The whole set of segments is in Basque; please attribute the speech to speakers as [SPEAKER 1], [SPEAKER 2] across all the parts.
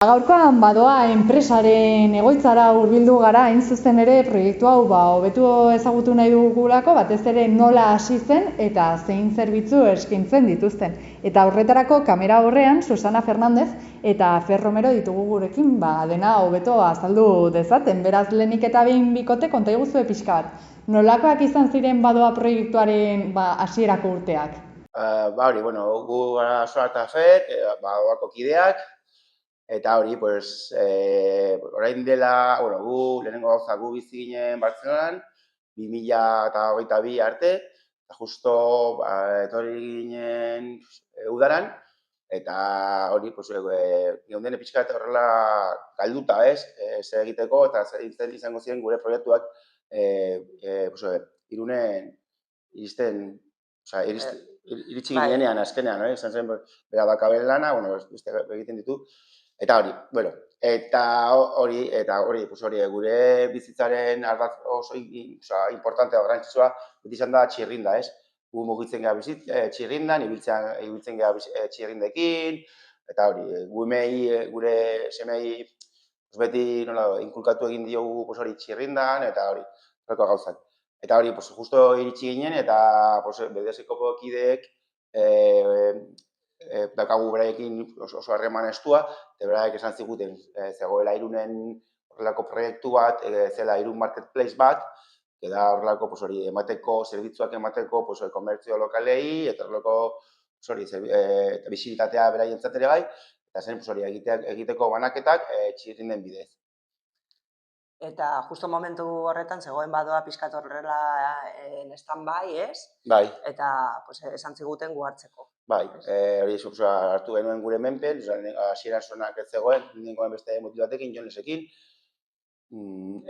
[SPEAKER 1] Gaurkoan badoa enpresaren egoitzara hurbildu gara, hain zuzen ere proiektu hau hobetu ezagutu nahi dugulako, batez ere nola hasi zen eta zein zerbitzu eskaintzen dituzten. Eta horretarako kamera aurrean Susana Fernandez eta Fer Romero ditugu gurekin, dena hobeto azaldu dezaten. Beraz, lehenik eta behin bikote konta iguzue pixka bat. Nolakoak izan ziren badoa proiektuaren hasierako urteak?
[SPEAKER 2] Hori, gu gara Susana eta Fer, badoako kideak. Eta hori, orain dela, gu lehenengo gauza gu bizi ginen Bartzelonan, 2022 arte, eta justo etorri ginen udaran, eta hori, geunden pixka eta horrela galduta, zer egiteko, eta zer izango ziren gure proiektuak Irunen iritsi ginean azkenean, izan zen bera bakabel lana, egiten ditu. Eta hori, gure bizitzaren ardatz oso importantea garrantzitsua beti izan da txirrinda, ez? Gu mugitzen gara txirrindan, ibiltzen gara txirrindekin, eta hori, gure semei beti inkulkatu egin diogu txirrindan, eta hori, horreko gauzak. Eta hori, justo iritsi ginen, eta BDS-ko kideek daukagu beraiekin oso harreman estua, eta beraiek esan ziguten zegoela Irunen horrelako proiektu bat, zela Irun Marketplace bat, eta horrelako emateko, zerbitzuak emateko komertzio lokalei, eta horrelako bisitatea beraientzat ere bai, eta zen egiteko banaketak txirrinden bidez.
[SPEAKER 3] Eta justo momentu horretan zegoen badoa pixkat horrela stand-by, ez?
[SPEAKER 2] Bai.
[SPEAKER 3] Eta esan ziguten gu hartzeko.
[SPEAKER 2] Bai, hori hartu genuen gure menpen, hasieran sonak ez zegoen, nengoen beste motibo batekin, Jonesekin,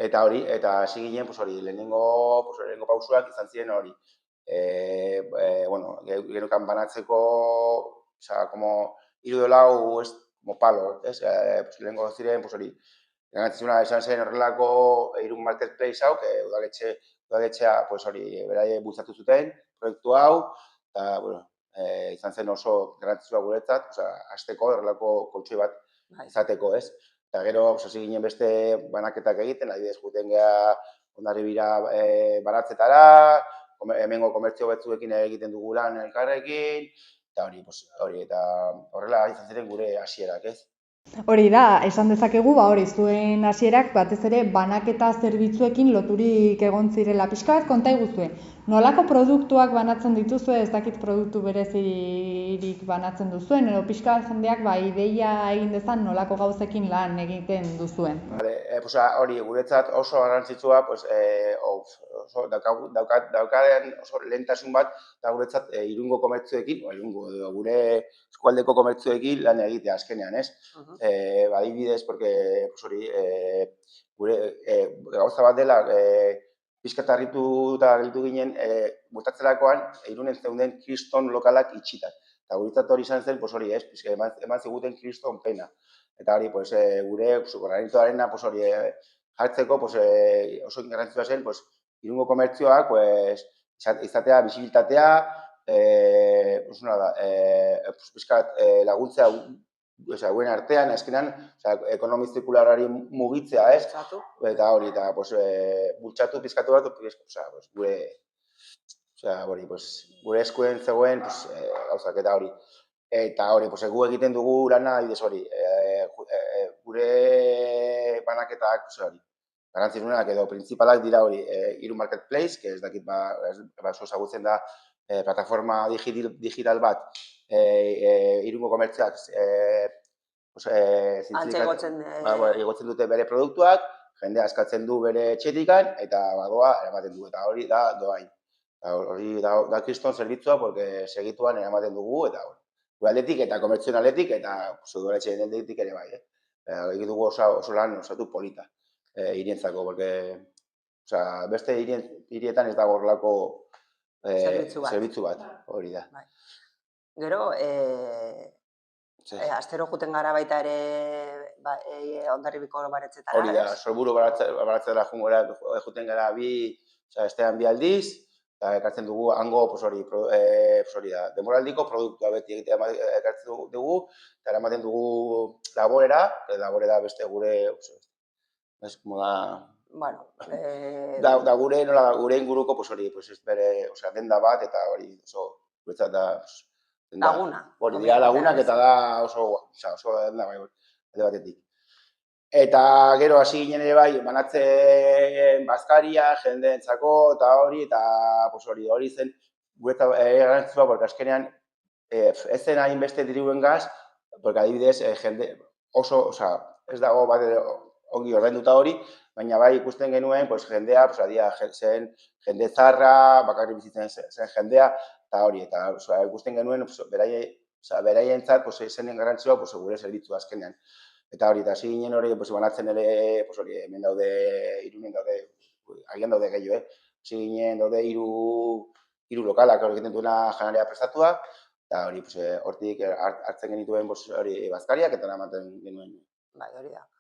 [SPEAKER 2] eta hori, eta hasi ginen, lehenengo pausuak izan ziren hori. Genukan banatzeko, como hiru lau, como palo, ez? Lehenengo ziren, hori, garantzizuna izan zen horrelako Irun Marketplace hau, udaletxea, hori, beraie bultzatu zuten, proiektu hau, eta, izan zen oso garantzitsua guretzat, hasteko horrelako koltxoi bat izateko, ez? Eta gero, hasi ginen beste banaketak egiten, adibidez, juten geha Hondarribira baratzetara, hemengo komertzio batzuekin egiten dugu lan elkarrekin, eta hori, eta horrela izan ziren gure hasierak, ez?
[SPEAKER 1] Hori da, esan dezakegu, hori zuen hasierak batez ere banaketa zerbitzuekin loturik egon zirela pixka bat, konta iguzue. Nolako produktuak banatzen dituzue, ez dakit produktu berezirik banatzen duzuen, edo pixka bat jendeak ideia egin dezan nolako gauzekin lan egiten duzuen.
[SPEAKER 2] Hori, guretzat oso garrantzitsua, daukaden oso lehentasun bat, eta guretzat Irungo komertzioekin, gure eskualdeko komertzioekin lan egitea azkenean, ez? Adibidez, gure gauza bat dela, pixkat harritu eta gelditu ginen, bultatzerakoan, Irunen zeuden kriston lokalak itxitak. Eta guretzat hori izan zen, eman ziguten kriston pena. Eta hori, gure granitoarena jartzeko oso garrantzitsua zen, Irungo komertzioak izatea, bisibilitatea, pixkat laguntzea guen artean, azkenan, ekonomi zirkularari mugitzea, ez? Eta hori, eta bultxatu pizkatu bat, gure eskuen zegoen gauzak eta hori. Eta hori, gu egiten dugu lana, hori, gure banaketak, garantzizunak edo principalak dira hori, Irun Marketplace, que ez dakit, oso ezagutzen da, plataforma digital bat, Irungo komertziak igotzen dute bere produktuak, jendea askatzen du bere etxetikan, eta badoa eramaten du, eta hori da doain. Hori da kriston zerbitzua, porque segituan eramaten dugu, eta gure aldetik eta komertzioen aldetik, eta udaletxeen aldetik ere bai. Egin dugu oso lan osatu polita hirientzako, porque beste hirietan ez dago horrelako zerbitzu bat, hori da.
[SPEAKER 3] Gero, astero juten gara baita ere Hondarribiko baratzetara, ez?
[SPEAKER 2] Hori da, Sorburu baratzetara juten gara estean 2 aldiz, eta ekartzen dugu hango, pues hori da, denboraldiko produktua beti ekartzen dugu, eta eramaten dugu laborera, laborera beste gure, ez, moda...
[SPEAKER 3] Bueno,
[SPEAKER 2] Da gure inguruko, pues hori, pues bere, denda bat, eta hori, oso, guretzat da,
[SPEAKER 3] laguna.
[SPEAKER 2] Hori dira lagunak, eta da oso denda bai, alde batetik. Eta gero hasi ginen ere bai, banatzen bazkaria, jendeentzako, eta hori zen, guretzat garrantzitsua, porque azkenean, ez zen hainbeste diruen gaz, porque adibidez, jende oso, ez dago bat ongi ordainduta hori, baina bai ikusten genuen, jendea, zen jende zarra, bakarrik bizitzen zen jendea, eta hori, eta ikusten genuen, beraientzat, zenen garrantzua, gure zerbitzu azkenean. Eta hori, eta hasi ginen hori, banatzen ere, hemen daude, Irunen daude, agian daude gehiago, hasi ginen daude hiru lokalak hori egiten duena janaria prestatua, eta hori, hortik hartzen genituen hori bazkariak, eta eramaten genuen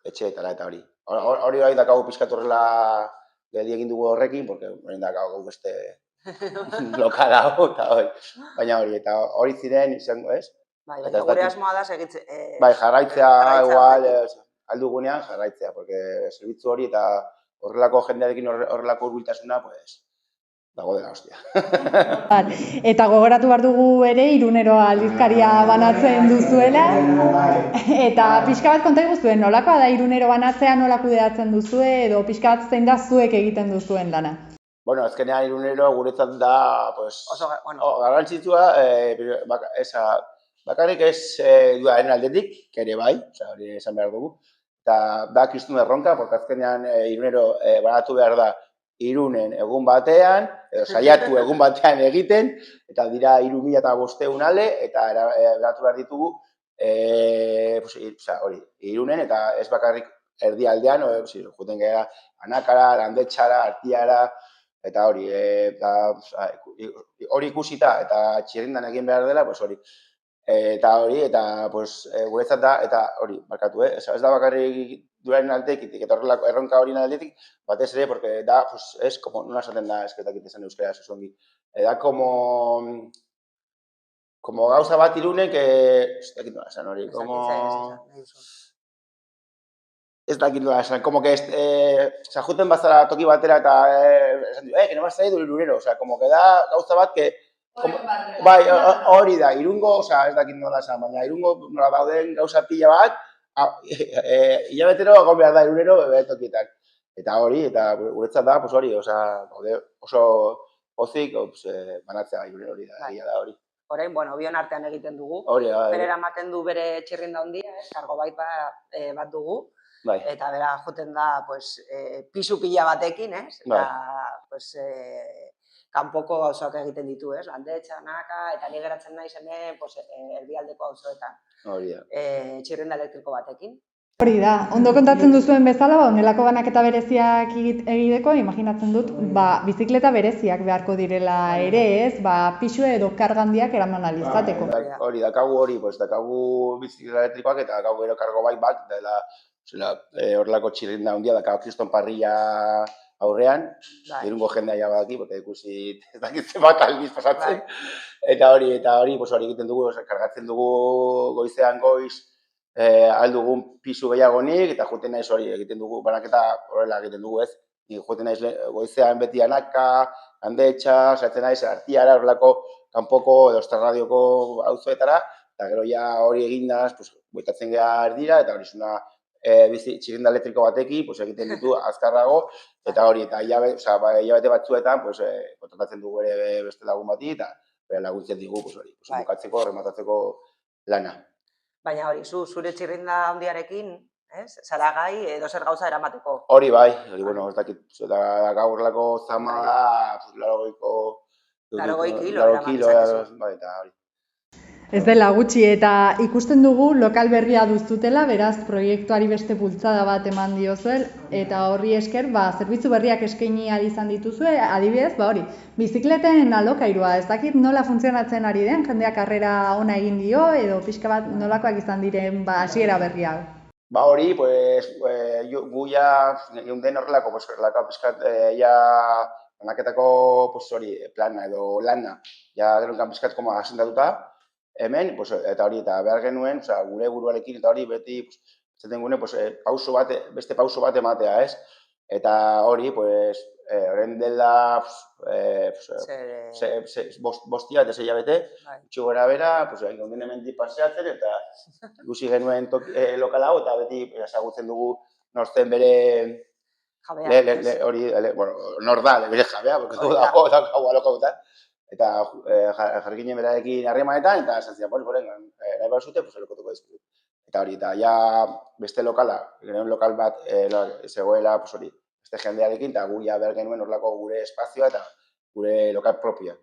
[SPEAKER 2] etxeetara eta hori. Hori bai dakagu pixkat horrela geldi egin dugu horrekin, porque horrein dakagu beste lokala hau, eta hori. Baina hori, eta hori ziren izango, ez?
[SPEAKER 3] Bai, gure asmoa da segitzen.
[SPEAKER 2] Bai, jarraitzea, igual, aldugunean jarraitzea, porque zerbitzu hori eta horrelako jendearekin horrelako hurbiltasuna, pues, dago dela, hostia.
[SPEAKER 1] Eta gogoratu behar dugu ere, Irunero aldizkaria banatzen duzuela. Eta pixka bat konta iguztuen, nolakoa da Irunero banatzea, nola kudeatzen duzue, edo pixka bat zein da zuek egiten duzuen lana?
[SPEAKER 2] Bueno, azkenean Irunero guretzat da, pues, garrantzitsua, bakarrik ez duaren aldetik, ere bai, hori esan behar dugu, eta da kristun erronka, porque azkenean Irunero banatu behar da Irunen egun batean, edo saiatu egun batean egiten, eta dira 3.500 ale, eta banatu behar ditugu, hori, Irunen, eta ez bakarrik erdialdean, juten gara Anakara, Landetxara, Artiara, eta hori, hori ikusita, eta txirrindan egin behar dela, hori. Eta hori, eta guretzat da, eta hori, markatu, ez da bakarrik duaren aldetik, eta horrelako erronka hori aldetik, batez ere, porque da, ez, nola esaten da, esketak itezen euskera, zuzongi, da, como gauza bat Irunek, ez dakit nola esan hori, ez dakit nola esan, como que, juten bazara toki batera, eta, esan du, que no vas a ir Irunero, como que da gauza bat, que, bai, hori da, Irungo, ez dakit nola esan, baina Irungo nola dauden gauza pila bat, hilabetero egon behar da Irunero tokietan. Eta hori, eta guretzat da, hori, oso pozik banatzea Irunero hori da hori.
[SPEAKER 3] Orain, bion artean egiten dugu.
[SPEAKER 2] Hori,
[SPEAKER 3] Berera ematen du bere txirrinda handia, kargo bat dugu. Eta bera joten da, pisu pila batekin, eta, kanpoko gauzak egiten ditu, ez? Landetxa, Naka, eta ni geratzen naiz hemen, erdialdeko gauzoetan.
[SPEAKER 2] Hori da.
[SPEAKER 3] Txirrinda elektriko batekin.
[SPEAKER 1] Hori da, ondo kontatzen duzuen bezala, honelako banaketa bereziak egiteko, imaginatzen dut, bizikleta bereziak beharko direla ere, ez? Pisu edo kargandiak eraman alizateko.
[SPEAKER 2] Hori, dakagu bizikleta elektrikoak eta dakagu gero kargo bat, dela horrelako txirrinda handia, dakagu kriston parrilla aurrean, Irungo jendea ja badaki, porque ikusi ez dakit bat aldiz pasatzen, eta hori egiten dugu, kargatzen dugu goizean aldugun pisu gehiagonik, eta juten naiz hori egiten dugu, banaketa horrela egiten dugu, ez? Juten naiz goizean beti Anaka, Landetxa, saiatzen naiz Artiara, horrelako kanpoko edo Ostarradioko auzoetara, eta gero ja hori egindaz, bueltatzen gara erdira, eta hori zuna txirrinda elektriko batekin, egiten ditu azkarrago, eta hori, eta hilabete batzuetan, kontratatzen dugu ere beste lagun bati, eta laguntzen digu, bukatzeko, rematatzeko lana.
[SPEAKER 3] Baina hori, zure txirrinda handiarekin, zara gai edo zer gauza eramateko.
[SPEAKER 2] Hori bai, ez dakit, eta gaurlako zama da,
[SPEAKER 3] 80 kilo eramatzen
[SPEAKER 2] bai, eta hori.
[SPEAKER 1] Ez dela gutxi, eta ikusten dugu lokal berria duzutela, beraz proiektuari beste bultzada bat eman diozuel, eta horri esker, zerbitzu berriak eskaini ahal izan dituzue, adibidez, hori, bizikleten alokairua, ez dakit nola funtzionatzen ari den, jendeak harrera ona egin dio, edo pixka bat nolakoak izan diren hasiera berria.
[SPEAKER 2] Hori, gu ja, geunden horrelako, pixkat, banaketako plana edo lana, ja genuen pizkat koma asentatuta, hemen, eta hori, eta behar genuen, gure buruarekin, eta hori beti, zaten gune, beste pauso bat ematea, ez? Eta hori, horren dela, bostia eta 6 hilabete, utxi gora bera, gauden hemen paseatzen, eta ikusi genuen lokal hau, eta beti ezagutzen dugu nortzen bere hori, nor da, bere jabea, porque dago alokauta, eta jarrikinen berarekin harremanetan, eta esan zidan, nahi behar zute, alokotuko dizkut. Eta hori, eta ja beste lokala, genuen lokal bat zegoela, hori, beste jendearekin, eta gu ja behar genuen horrelako gure espazioa eta gure lokal propioa.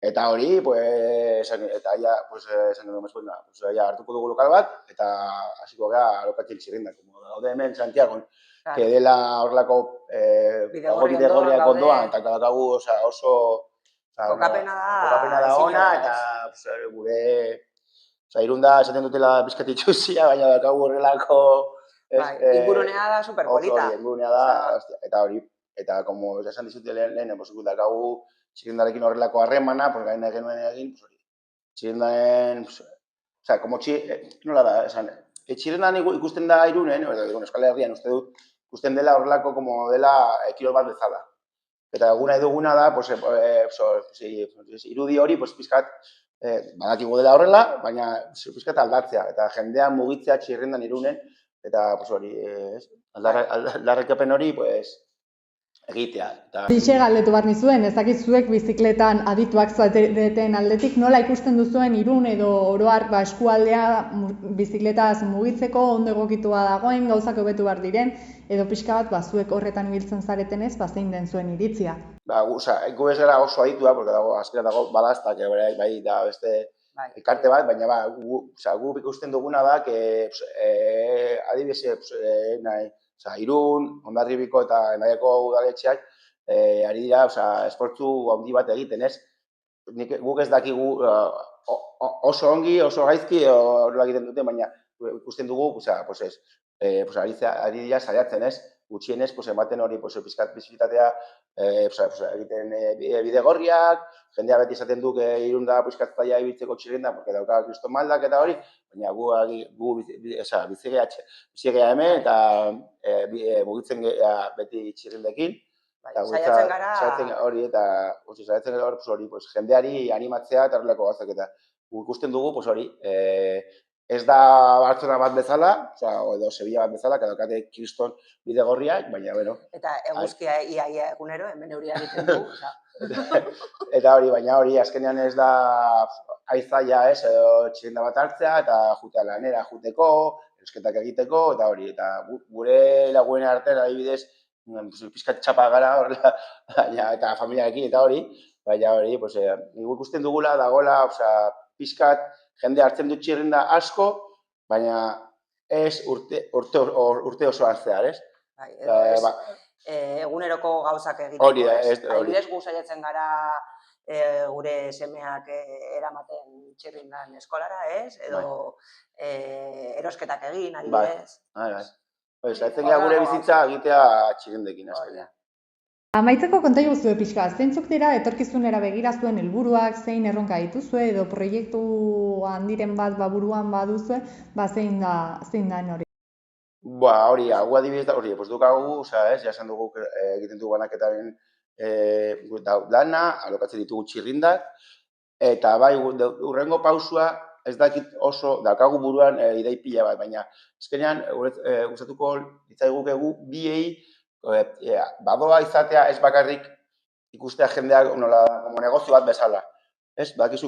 [SPEAKER 2] Eta hori, eta ja, esan genuen, ja hartuko dugu lokal bat, eta hasiko gara alokatzen txirrindak. Gaude hemen, Santiagon, que dela horrelako bidegorriak ondoan, eta daukagu oso
[SPEAKER 3] kokapena da
[SPEAKER 2] ona, eta gure Irunda esaten dutela bizkat itxuzia, baina daukagu horrelako
[SPEAKER 3] ingurunea da superpolita.
[SPEAKER 2] Ingurunea da, eta hori, eta como esan dizute lehen, daukagu txirindarekin horrelako harremana, gaina genuen egin, txirindaren, nola da, esan, txirindan ikusten da Irunen, Euskal Herrian uste dut, ikusten dela horrelako dela kirol bat bezala. Eta nahi duguna da, irudi hori, pizkat, badakigu dela horrela, baina pizkat aldatzea, eta jendean mugitzea txirrindan Irunen, eta hori, aldarrikapen hori, egitea.
[SPEAKER 1] Dixe galdetu behar nizuen, ez dakit zuek bizikletan adituak zaten aldetik, nola ikusten duzuen Irun edo oroar eskualdea bizikletaz mugitzeko, ondo egokitua dagoen, gauzak hobetu behar diren, edo pixka bat zuek horretan ibiltzen zaretenez, zein den zuen iritzia.
[SPEAKER 2] Gu ez gara oso aditua, porque azkenean dago balaztak, bai da beste elkarte bat, baina gu ikusten duguna da, adibidez, Irun, Hondarribiko eta Hendaiako udaletxeak ari dira esportzu handi bat egiten, ez? Guk ez dakigu oso ongi, oso gaizki horrela egiten dute, baina ikusten dugu, ari dira saiatzen, ez? Gutxienez, ematen hori pizkat bizitatea egiten bidegorriak, jendea beti esaten duk Irunda pizkat zaila ibiltzeko txirrinda, porque dauka kriston maldak eta hori, baina gu bizigea hemen eta mugitzen beti txirrindekin.
[SPEAKER 3] Saiatzen gara...
[SPEAKER 2] Hori eta saiatzen gara hori jendeari animatzea eta horrelako gauzak eta ikusten dugu hori ez da Bartzona bat bezala, edo Sevilla bat bezala, que daukate kriston bidegorriak, baina, bueno...
[SPEAKER 3] Eta eguzkia iaia egunero, hemen euria egiten du,
[SPEAKER 2] Eta hori, baina hori, azkenean ez da aizaia, ez, edo txirrinda bat hartzea, eta jutea lanera juteko, erosketak egiteko, eta hori, eta gure laguen artean adibidez, pizkat txapa gara, eta familiarekin, eta hori, baina hori, ikusten dugula, dagoela, pizkat, jende hartzen dut txirrinda asko, baina ez urte osoan zehar, ez?
[SPEAKER 3] Eguneroko gauzak egiteko, ez? Adibidez gu saiatzen gara gure semeak eramaten txirrindan eskolara, ez? Edo erosketak egin, adibidez.
[SPEAKER 2] Saiatzen gara gure bizitza egitea txirrindekin, azkenean.
[SPEAKER 1] Amaitzeko konta iguzue pixka, zeintzuk dira etorkizunera begira zuen helburuak, zein erronka dituzue, edo proiektu handiren bat buruan baduzue, zein da hori?
[SPEAKER 2] Hori, hau adibidez da hori, dukagu, jasan dugu egiten dugu banaketaren lana, alokatzen ditugu txirrindak, eta bai, urrengo pausua ez dakit oso, daukagu buruan idei pila bat, baina azkenean, gustatuko ditzaigukegu biei, badoa izatea ez bakarrik ikustea jendeak negozio bat bezala. Ez, bakizu,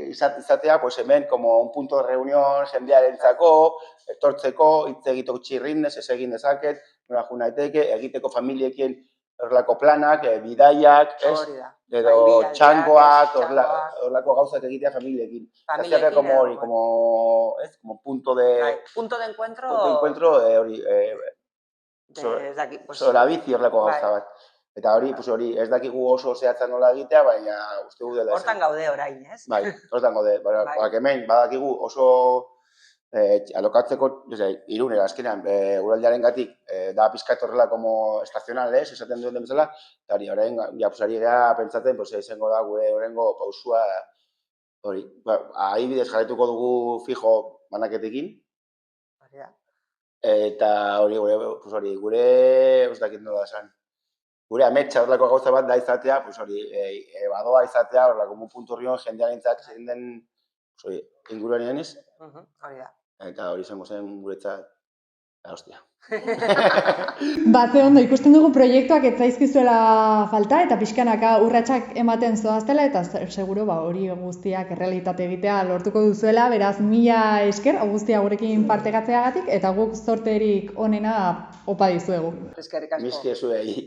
[SPEAKER 2] izatea, hemen, un punto de reunión jendearentzako, etortzeko, hitz egiteko txirrindez, ez egin dezaket, nola jo naiteke, egiteko familiekin horrelako planak, bidaiak, edo txangoak, horrelako gauzak egitea familiekin. Familiekin, hori, como punto de...
[SPEAKER 3] Punto de encuentro...
[SPEAKER 2] Punto de encuentro, hori... Zola bizi horrelako gauza bat. Eta hori, ez dakigu oso zehatza nola egitea, baina uste gu dela.
[SPEAKER 3] Hortan gaude orain, ez?
[SPEAKER 2] Bai, hortan gaude. Hemen, badakigu oso alokatzeko, Irunera, azkenean, uraldearen gatik, da pizkat horrela como estazional, esaten duen den bezala, eta hori, orain, japusari gara pentsatzen, izango da gure horrengo pausua, hori, ahibidez jarretuko dugu fijo banaketekin, eta hori, gure, ez dakit nola esan, gure ametsa horrelako gauza bat da izatea, hori, badoa izatea, horrelako mu puntu horrion jendean entzak zein den, inguruan egeniz,
[SPEAKER 3] hori da.
[SPEAKER 2] Eta hori izango zen guretzat, hostia.
[SPEAKER 1] Ze ondo, ikusten dugu proiektuak ez zaizkizuela falta eta pixkanaka urratsak ematen zoaztela eta seguro hori guztiak errealitate egitea lortuko duzuela, beraz mila esker guztia gurekin partekatzeagatik eta guk zorterik onena opa dizuegu.
[SPEAKER 3] Eskerrik asko.
[SPEAKER 2] Mizki zuei.